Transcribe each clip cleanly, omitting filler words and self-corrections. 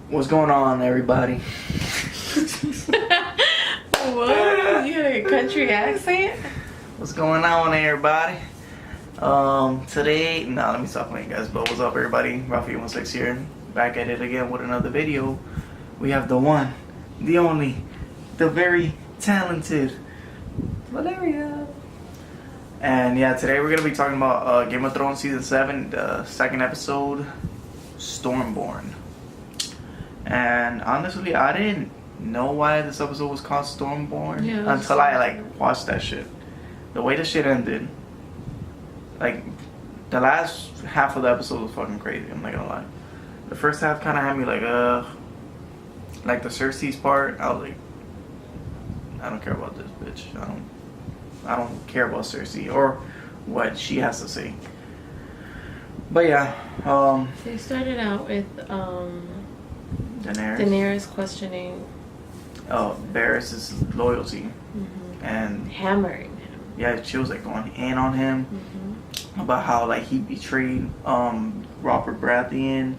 What's going on, everybody? What? You have a country accent? What's going on, everybody? Today, let me stop playing, guys. But what's up, everybody? Rafi16 here, back at it again with another video. We have the one, the only, the very talented Valeria. And yeah, today we're gonna be talking about Game of Thrones season 7, the second episode, Stormborn. And honestly, I didn't know why this episode was called Stormborn until I watched that shit. The way the shit ended, like the last half of the episode was fucking crazy. I'm not gonna lie. The first half kind of had me like the Cersei's part. I was like, I don't care about this bitch. I don't care about Cersei or what she has to say. But yeah, They started out with Daenerys questioning Varys' loyalty and hammering him. Yeah, she was like going in on him about how like he betrayed Robert Baratheon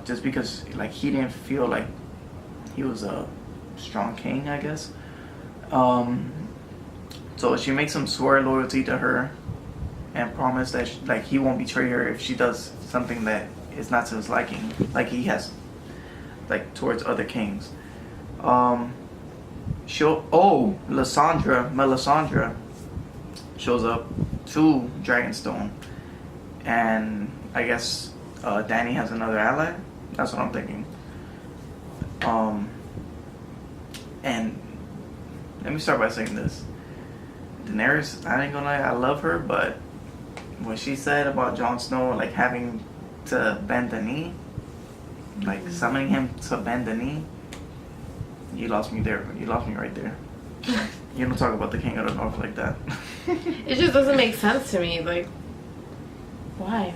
just because like he didn't feel like he was a strong king, I guess. So she makes him swear loyalty to her and promise that he won't betray her if she does something that is not to his liking, like he has like towards other kings. Melisandre shows up to Dragonstone, and I guess Dany has another ally. That's what I'm thinking. And let me start by saying this: Daenerys, I ain't gonna lie, I love her, but what she said about Jon Snow, like having to bend the knee, like summoning him to bend the knee, you lost me there. You lost me right there. You don't talk about the King of the North like that. It just doesn't make sense to me. Like, why?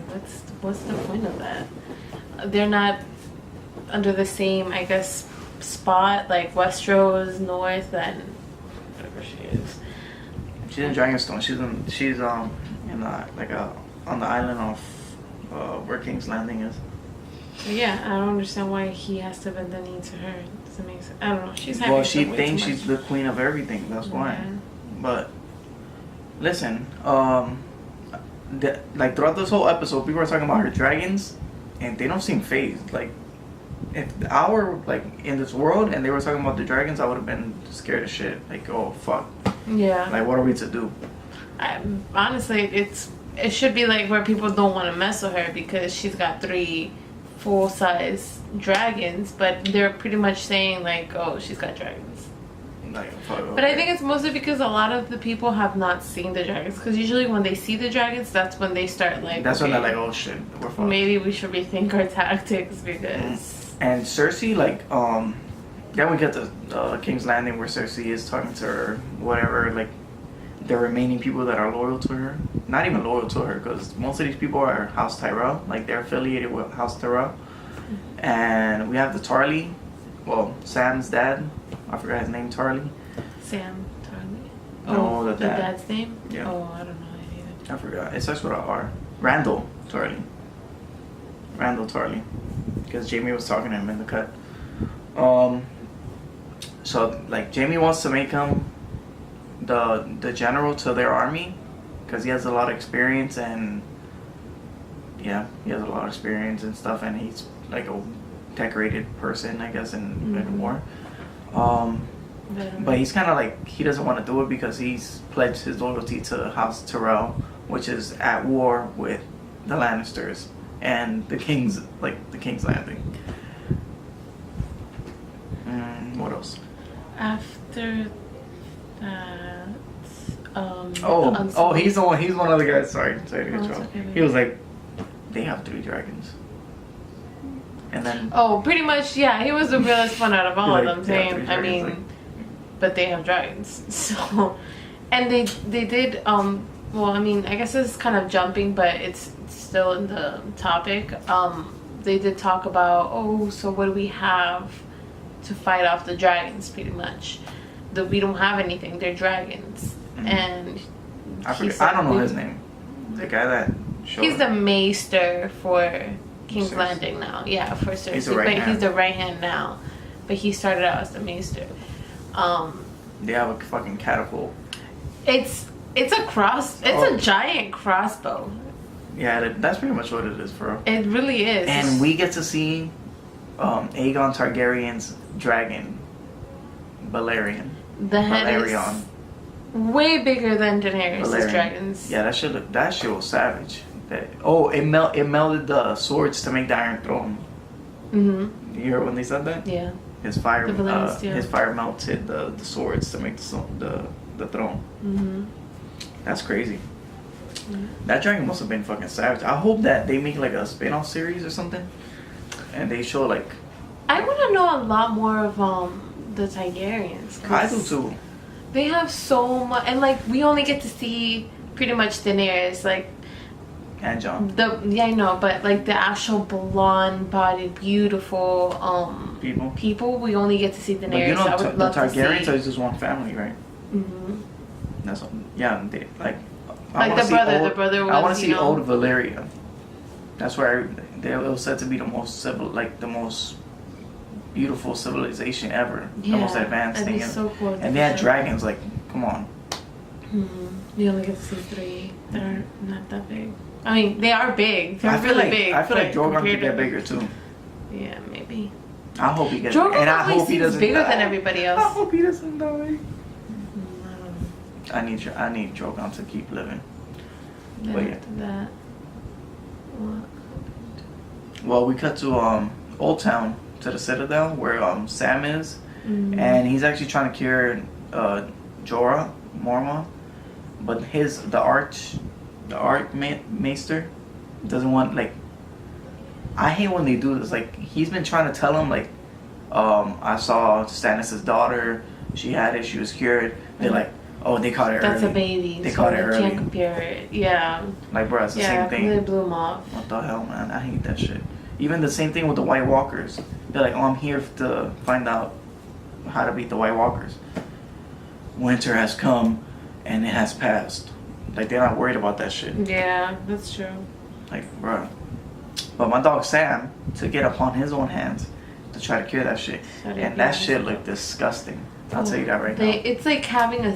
What's the point of that? They're not under the same, I guess, spot. Like Westeros North and whatever she is. She's in Dragonstone. She's on the island of where King's Landing is. Yeah, I don't understand why he has to bend the knee to her. It doesn't make sense. I don't know. She's well, she thinks she's the queen of everything. That's why. But listen, like throughout this whole episode, people are talking about her dragons, and they don't seem phased. Like, if I were like in this world and they were talking about the dragons, I would have been scared as shit. Like, oh fuck. Yeah. Like, what are we to do? Honestly, it should be like where people don't want to mess with her because she's got 3 full-size dragons, but they're pretty much saying like, oh, she's got dragons. Like, but I think it's mostly because a lot of the people have not seen the dragons, because usually when they see the dragons, that's when they start like, that's when they're like, oh shit, we're fucked. Maybe we should rethink our tactics because and Cersei, like, then we get the King's Landing where Cersei is talking to her, whatever, like the remaining people that are loyal to her. Not even loyal to her, because most of these people are House Tyrell, like they're affiliated with House Tyrell. And we have the Tarly, well, Sam's dad, I forgot his name, Tarly. Sam Tarly. No, the dad. Dad's name? Yeah. Oh, I don't know either. I forgot. It starts with an R. Randall Tarly. Randall Tarly, because Jamie was talking to him in the cut. So like Jamie wants to make him the general to their army because he has a lot of experience, and yeah, he has a lot of experience and stuff, and he's like a decorated person, I guess, in war. But he's kind of like, he doesn't want to do it because he's pledged his loyalty to House Tyrell, which is at war with the Lannisters and the King's Landing. What else? After that, he's one of the guys. Sorry to get you off. Okay, he was like, they have 3 dragons, and then pretty much, yeah, he was the realest one out of all of them, saying, I mean, like, but they have dragons, so, and they did, well, I mean, I guess this is kind of jumping, but it's still in the topic. They did talk about, so what do we have to fight off the dragons, pretty much. We don't have anything, they're dragons. And I don't know his name. The guy that he's the maester for King's Cersei. Landing now. Yeah, for Cersei. He's the right But hand. he's the right hand now. But he started out as the maester. They have a fucking catapult. It's a giant crossbow. Yeah, that's pretty much what it is, bro. It really is. And we get to see Aegon Targaryen's dragon, Balerion. the head Balerion. is way bigger than Daenerys' Balerion. dragons. Yeah, that shit was savage. It melted the swords to make the Iron Throne. Mhm. You hear when they said that? Yeah. His fire, The Valerian steel. his fire melted the swords to make the throne. Mhm. That's crazy. Mhm. That dragon must have been fucking savage. I hope that they make like a spin-off series or something, and they show like. I want to know a lot more of the Targaryens. 'Cause I do too. They have so much, and like we only get to see pretty much Daenerys, like And John. I know, but like the actual blonde-bodied, beautiful People. we only get to see But Daenerys. you know, I would the love to Targaryens see. are just one family, right? Mhm. That's yeah. They, like I Like wanna the see brother. old- The brother was. I want to see you know, old Valeria. That's where it was said to be the most the most beautiful civilization ever, the most advanced that'd thing be ever. so cool. And they had dragons. Like, come on. Mhm. You only get to see 3 that are not that big. I mean, they are big. They're I feel really like big. I feel like but Drogon compared could get to- bigger too. Yeah, maybe. I hope he gets. Drogon And I always hope he seems doesn't. bigger die. than everybody I else. hope he doesn't die. I don't know. I need Drogon to keep living. Then But yeah. after that, what? Well, we cut to Old Town, to the Citadel where Sam is, Mhm. and he's actually trying to cure Jorah Mormont, but the Archmaester doesn't want, like, I hate when they do this. Like, he's been trying to tell him, like, I saw Stannis' daughter, she had it, she was cured. They're like, oh, they caught it That's early. a baby. They so caught it you early. can't compare it. Yeah. Like, bro, it's the Yeah, same they thing. blew him off. What the hell, man? I hate that shit. Even the same thing with the White Walkers. They're like, oh, I'm here to find out how to beat the White Walkers. Winter has come and it has passed. Like, they're not worried about that shit. Yeah, that's true. Like, bro. But my dog Sam took it upon his own hands to try to cure that shit. And that shit looked disgusting. I'll tell you that right now. It's like having a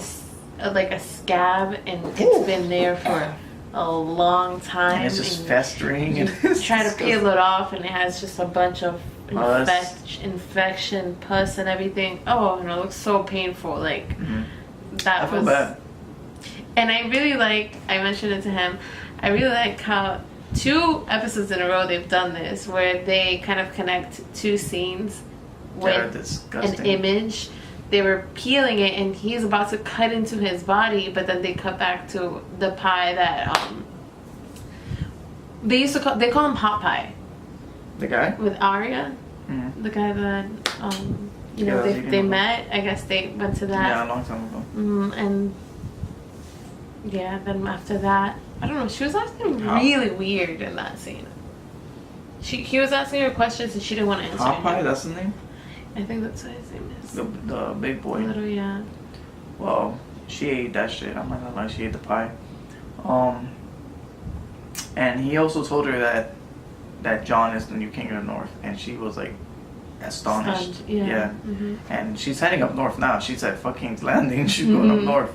scab, and Ooh. it's been there for a long time. And it's just and festering. you And it's try to disgusting. peel it off, and it has just a bunch of Pus. infection, pus, and everything. Oh, and it looks so painful. Like Mhm. that I feel was. bad. And I really like. I mentioned it to him. I really like how 2 episodes in a row they've done this, where they kind of connect 2 scenes That are with disgusting. an image. They were peeling it, and he's about to cut into his body, but then they cut back to the pie that they call him hot pie The guy? with Arya, Mhm. the guy that Yeah, they he met. I guess they went to Yeah, that, a long time ago. and yeah, then after that, I don't know. She was acting How? really weird in that scene. He was asking her questions, and she didn't want to answer. Popeye, him. that's his name? I think that's what his name is. The big boy. Little, yeah. Well, she ate that shit. I'm not gonna lie, she ate the pie. And he also told her that Jon is the new king of the north, and she was like astonished. Stunned, yeah. Mhm. And she's heading up north now. She's at fucking King's Landing. She's going up Mhm. north.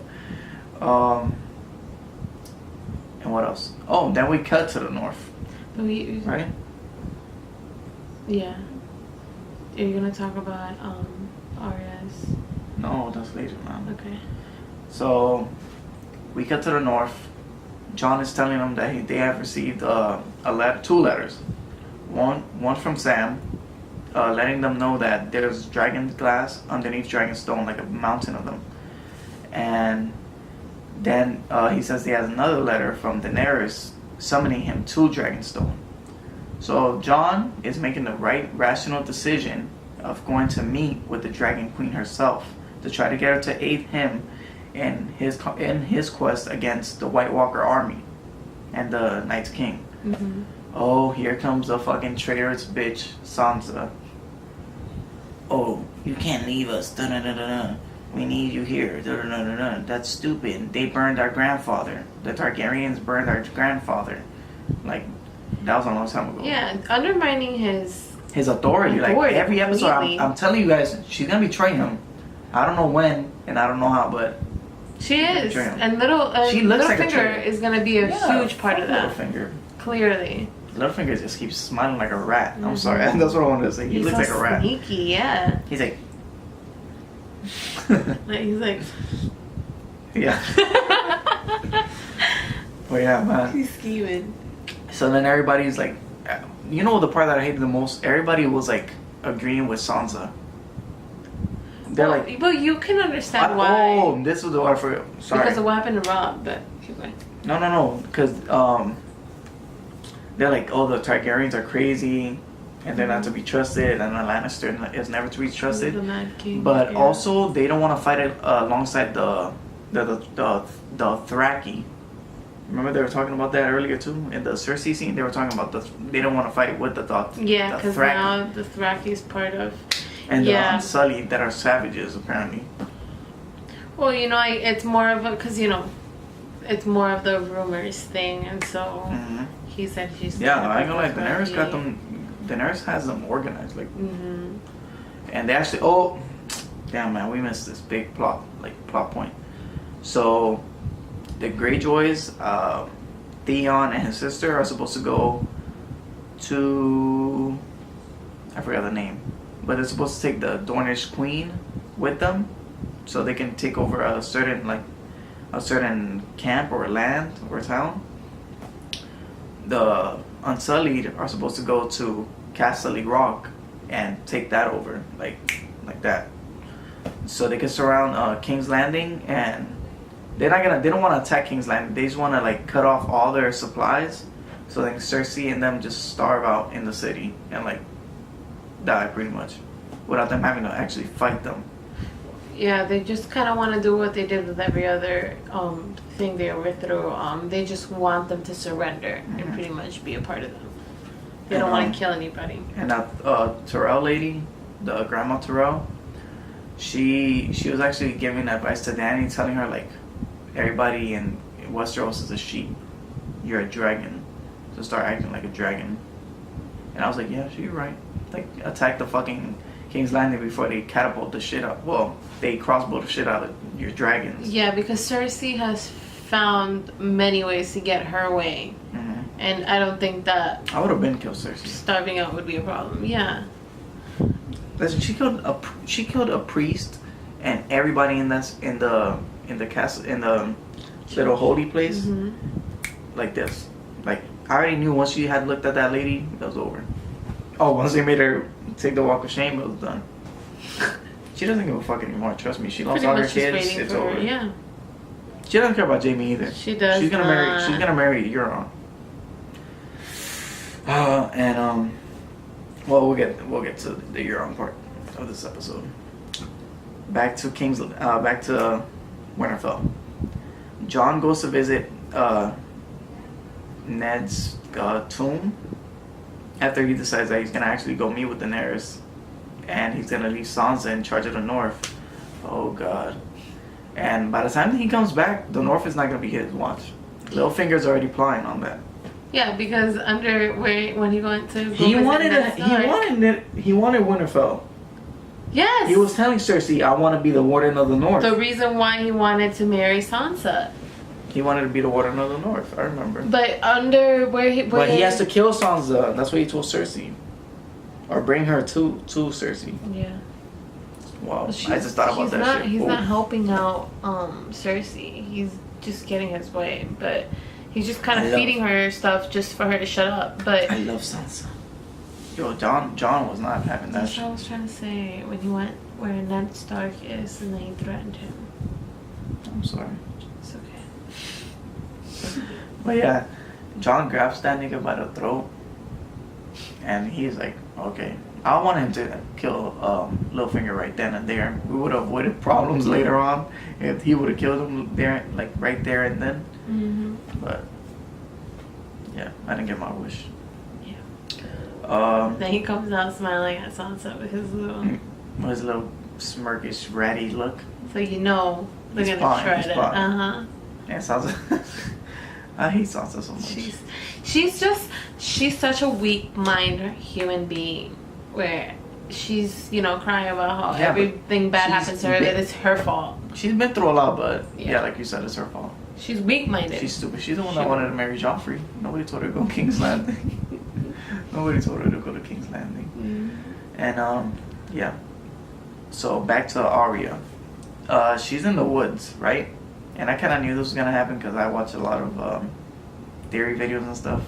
And what else? Oh, then we cut to the north, But right? Yeah. Are you gonna talk about Arya's? No, that's later, man. Okay. So we cut to the north. Jon is telling them that they have received two letters. One from Sam, letting them know that there's dragon glass underneath Dragonstone, like a mountain of them. And then he says he has another letter from Daenerys summoning him to Dragonstone. So Jon is making the right rational decision of going to meet with the Dragon Queen herself to try to get her to aid him in his quest against the White Walker army and the Night's King. Mm-hmm. Oh, here comes the fucking traitorous bitch, Sansa. Oh, you can't leave us. Da-da-da-da-da. We need you here. Da-da-da-da-da. That's stupid. They burned our grandfather. The Targaryens burned our grandfather. Like, That was a long time ago. Yeah, undermining his authority. Like every episode, completely. I'm telling you guys, she's gonna betray him. I don't know when and I don't know how, but she is. betray him. And She looks like a Littlefinger traitor. is gonna be a huge part of that. Littlefinger. Clearly. Littlefinger just keeps smiling like a rat. I'm sorry, that's what I wanted to say. He He's looks so like a rat. sneaky, yeah. He's like, Like, he's like, yeah. But yeah, man. he's scheming. So then everybody's like, you know the part that I hated the most? Everybody was like agreeing with Sansa. They're Well, like, but you can understand why. oh, this was the one I forgot. Sorry. Because of what happened to Rob, but keep going. No, because they're like, oh, the Targaryens are crazy, and they're not to be trusted, and the Lannister is never to be trusted. The Mad King, But yeah. also, they don't want to fight it alongside the Thraki. Remember they were talking about that earlier too in the Cersei scene. They were talking about they don't want to fight with the Yeah, the because Thraki now the Thraki is part of. and yeah. the Unsullied that are savages apparently. Well, you know, it's more of a because you know, it's more of the rumors thing, and so Hmm. he said he's. Yeah, I ain't gonna lie. Daenerys got them. Daenerys has them organized, like, Mm-hmm. and they actually. Oh, damn man, we missed this big plot point. So, the Greyjoys, Theon and his sister are supposed to go to. I forgot the name, but they're supposed to take the Dornish Queen with them, so they can take over a certain camp or land or town. The Unsullied are supposed to go to Casterly Rock and take that over, like that, so they can surround King's Landing, and they don't want to attack King's Landing. They just want to like cut off all their supplies, so then Cersei and them just starve out in the city and like die pretty much, without them having to actually fight them. Yeah, they just kind of want to do what they did with every other thing they were through. They just want them to surrender and pretty much be a part of them. They don't want to kill anybody. And that Tyrell lady, the Grandma Tyrell, she was actually giving advice to Dany, telling her like, everybody in Westeros is a sheep. You're a dragon, so start acting like a dragon. And I was like, yeah, she's right. Like, attack the fucking King's Landing before they catapult the shit out. Well, they crossbow the shit out of your dragons. Yeah, because Cersei has found many ways to get her way. Mm-hmm. And I don't think that I would have been killed Cersei. starving out would be a problem. Yeah. Listen, she killed a priest and everybody in the castle, in the little holy place, Mm-hmm. like this. Like, I already knew once she had looked at that lady, it was over. Oh, once they made her take the walk of shame, it was done. She doesn't give a fuck anymore. Trust me, she loves Pretty all her much just kids. waiting It's for over. her. Yeah. She doesn't care about Jaime either. She does She's gonna marry. not. She's gonna marry Euron. Well, we'll get to the Euron part of this episode. Back to Winterfell. Jon goes to visit Ned's tomb after he decides that he's gonna actually go meet with Daenerys, and he's gonna leave Sansa in charge of the North. Oh God! And by the time he comes back, the North is not gonna be his. Watch. Littlefinger's already plotting on that. Yeah, because when he went to go He visit wanted Ned Stark- He wanted Winterfell. Yes. He was telling Cersei, "I want to be the Warden of the North." the reason why he wanted to marry Sansa. He wanted to be the Warden of the North. I remember. But But he has to kill Sansa. That's what he told Cersei, or bring her to Cersei. Yeah. Wow, Well, I just thought about that shit. He's Whoa. not helping out Cersei. He's just getting his way, but he's just kind of feeding her stuff just for her to shut up. But I love Sansa. Yo, John was not having that that's shit. what I was trying to say when he went where Ned Stark is and then he threatened him. I'm sorry. It's okay. But yeah, John grabs that nigga by the throat, and he's like, okay. I want him to kill Littlefinger right then and there. We would have avoided problems later on if he would have killed him there, like right there and then. Mm-hmm. But yeah, I didn't get my wish. Then he comes out smiling at Sansa with his little smirkish, ratty look. So you know they're He's gonna fine, try he's to. fine. Uh huh. And Sansa, I hate Sansa so much. She's such a weak-minded human being where she's, you know, crying about how Yeah, but everything bad happens to her, that it's her fault. She's been through a lot, but Yeah. yeah, like you said, it's her fault. She's weak-minded. She's stupid. She's the one that wanted to marry Joffrey. Nobody told her to go King's Landing. Nobody told her to go to King's Landing. And yeah. So back to Arya. She's in the woods, right? And I kind of knew this was gonna happen because I watch a lot of theory videos and stuff.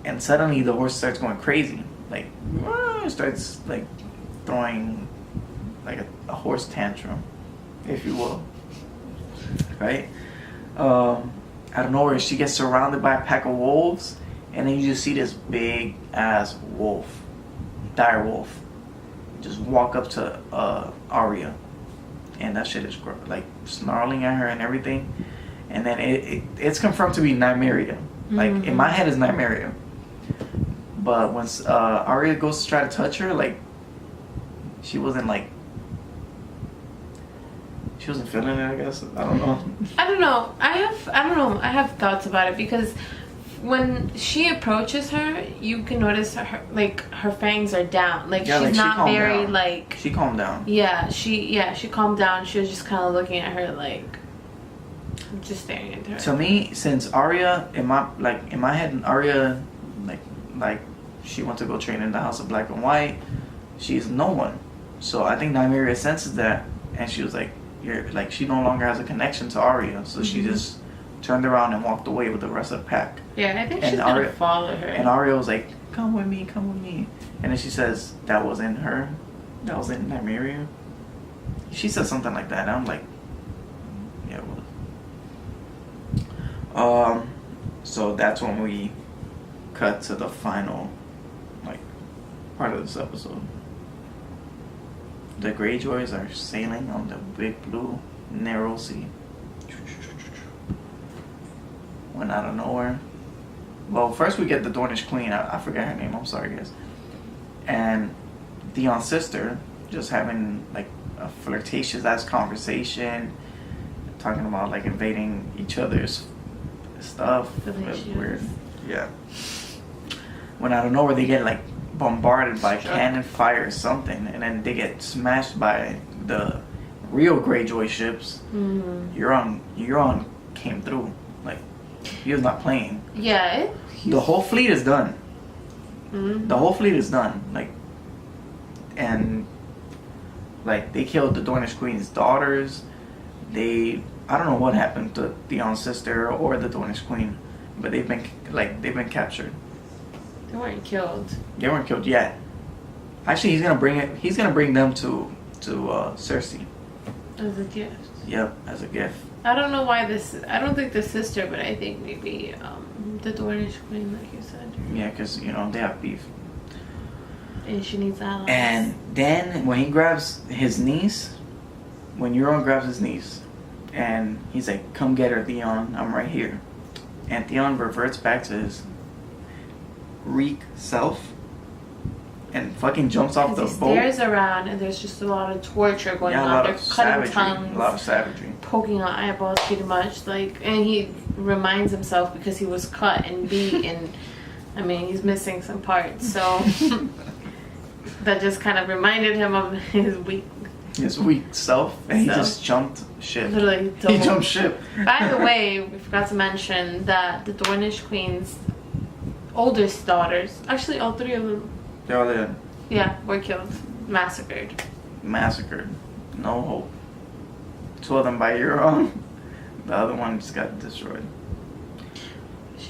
And suddenly the horse starts going crazy, like starts like throwing like a horse tantrum, if you will. Right? Out of nowhere, she gets surrounded by a pack of wolves, and then you just see this big ass wolf, dire wolf, just walk up to Arya, and that shit is like snarling at her and everything. And then it's confirmed to be Nymeria. Like in my head, it's Nymeria. But once Arya goes to try to touch her, like she wasn't feeling it, I guess. I don't know. I don't know. I have thoughts about it because when she approaches her, you can notice her fangs are down. Like Yeah, she's like, she not calmed very down. like. She calmed down. Yeah, she calmed down. She was just kind of looking at her like, just staring into her. To me, since Arya in my head, Arya like she went to go train in the House of Black and White. She's no one. So I think Nymeria senses that, and she was like, "You're like," she no longer has a connection to Arya, so she just turned around and walked away with the rest of the pack. Yeah, I think And she's gonna follow her. And Arya was like, come with me. And then she says, that wasn't her. That wasn't Nymeria. She said something like that. And I'm like, yeah, it was. So that's when we cut to the final, like, part of this episode. The Greyjoys are sailing on the big blue narrow sea. Went out of nowhere. Well, first we get the Dornish Queen. I forget her name. I'm sorry, guys. And Theon's sister just having like a flirtatious ass conversation, talking about like invading each other's stuff. Weird. Yeah. When out of nowhere they get like bombarded by cannon fire or something, and then they get smashed by the real Greyjoy ships. Euron came through. Like, he was not playing. Yeah. The whole fleet is done. The whole fleet is done. Like, and like they killed the Dornish Queen's daughters. I don't know what happened to Theon's sister or the Dornish Queen, but they've been captured. They weren't killed. They weren't killed yet. Actually, he's gonna bring them to Cersei. As a gift. Yep, as a gift. I don't know why I don't think the sister, but I think maybe the Dornish Queen, like you said. Yeah, because they have beef. And she needs allies. And then when he grabs his niece, when Euron grabs his niece, and he's like, "Come get her, Theon. I'm right here." And Theon reverts back to his Reek self and fucking jumps off the he boat. stares around and there's just a lot of torture going on. They're cutting tongues, a lot of savagery, poking out eyeballs, pretty much. Like, and he reminds himself because he was cut and beat, and I mean he's missing some parts, so that just kind of reminded him of his weak self, and he just jumped ship. Literally, he jumped ship. By the way, we forgot to mention that the Dornish Queen's oldest daughters, actually all three of them, They're all dead. yeah, were killed, massacred. No hope. 2 of them by Euron. The other one just got destroyed.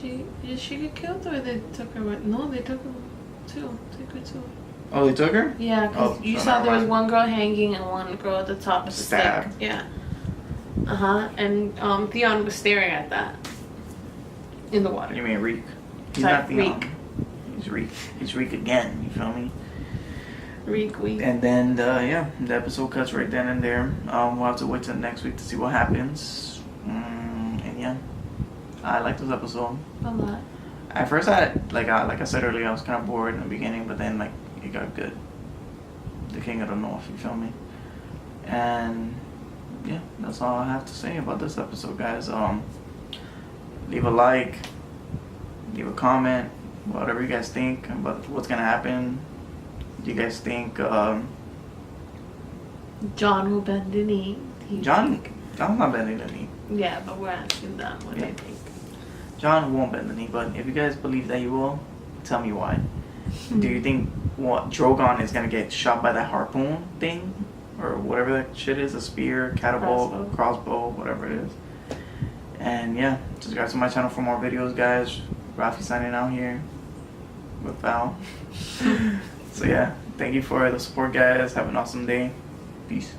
Did she get killed or they took her with? No, they took her too. Oh, they took her? Yeah, because you saw there was one girl hanging and one girl at the top of the stick. Yeah. And Theon was staring at that in the water. You mean Reek? He's Sorry, not Theon. Reek. He's Reek. He's Reek again. You feel me? Reek. And then the episode cuts right then and there. We'll have to wait till next week to see what happens. And yeah, I like this episode a lot. At first, like I said earlier, I was kind of bored in the beginning, but then like it got good. The King of the North, you feel me? And yeah, that's all I have to say about this episode, guys. leave a like, leave a comment, whatever you guys think about what's gonna happen. Do you guys think John will bend the knee. John's not bending the knee. Yeah, but we're asking them what they think. John won't bend the knee, but if you guys believe that he will, tell me why. Do you think Drogon is gonna get shot by that harpoon thing, or whatever that shit is, a spear, catapult, crossbow, whatever it is? And yeah, subscribe to my channel for more videos, guys. Rafi signing out here with Val. So yeah, thank you for the support, guys. Have an awesome day. Peace.